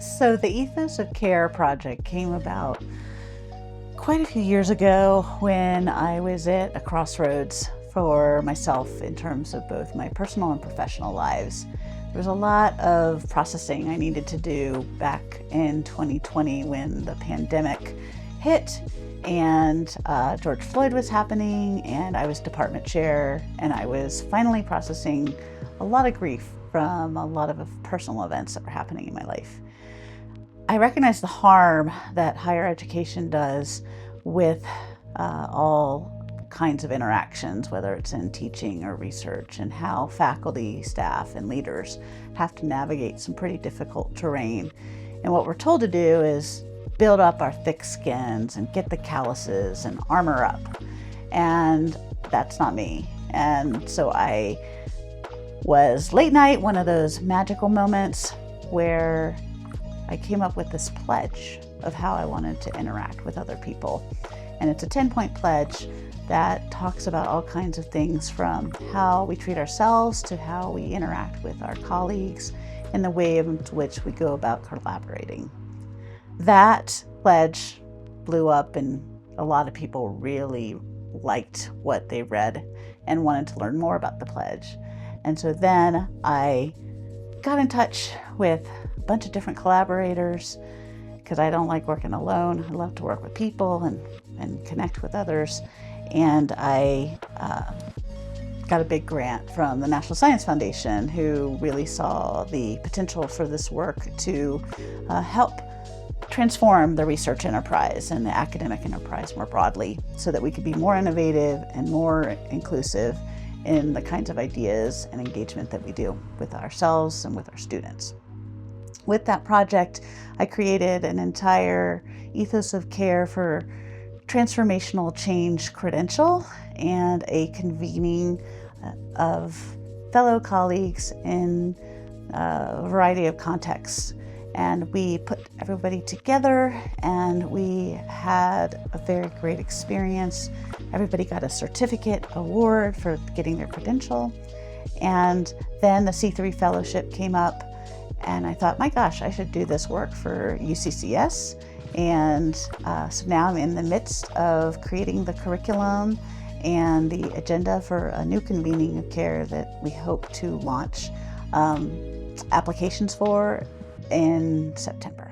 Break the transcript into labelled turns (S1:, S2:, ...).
S1: So the Ethos of Care project came about quite a few years ago when I was at a crossroads for myself in terms of both my personal and professional lives. There was a lot of processing I needed to do back in 2020 when the pandemic hit and George Floyd was happening and I was department chair, and I was finally processing a lot of grief from a lot of personal events that were happening in my life. I recognize the harm that higher education does with all kinds of interactions, whether it's in teaching or research, and how faculty, staff, and leaders have to navigate some pretty difficult terrain. And what we're told to do is build up our thick skins and get the calluses and armor up. And that's not me. And so I was late night, one of those magical moments where I came up with this pledge of how I wanted to interact with other people. And it's a 10-point pledge that talks about all kinds of things, from how we treat ourselves to how we interact with our colleagues and the way in which we go about collaborating. That pledge blew up, and a lot of people really liked what they read and wanted to learn more about the pledge. And so then I got in touch with a bunch of different collaborators, because I don't like working alone. I love to work with people and connect with others. And I got a big grant from the National Science Foundation, who really saw the potential for this work to help transform the research enterprise and the academic enterprise more broadly, so that we could be more innovative and more inclusive in the kinds of ideas and engagement that we do with ourselves and with our students. With that project, I created an entire Ethos of Care for Transformational Change credential and a convening of fellow colleagues in a variety of contexts. And we put everybody together and we had a very great experience. Everybody got a certificate award for getting their credential. And then the C3 fellowship came up, and I thought, my gosh, I should do this work for UCCS. And so now I'm in the midst of creating the curriculum and the agenda for a new convening of care that we hope to launch applications for in September.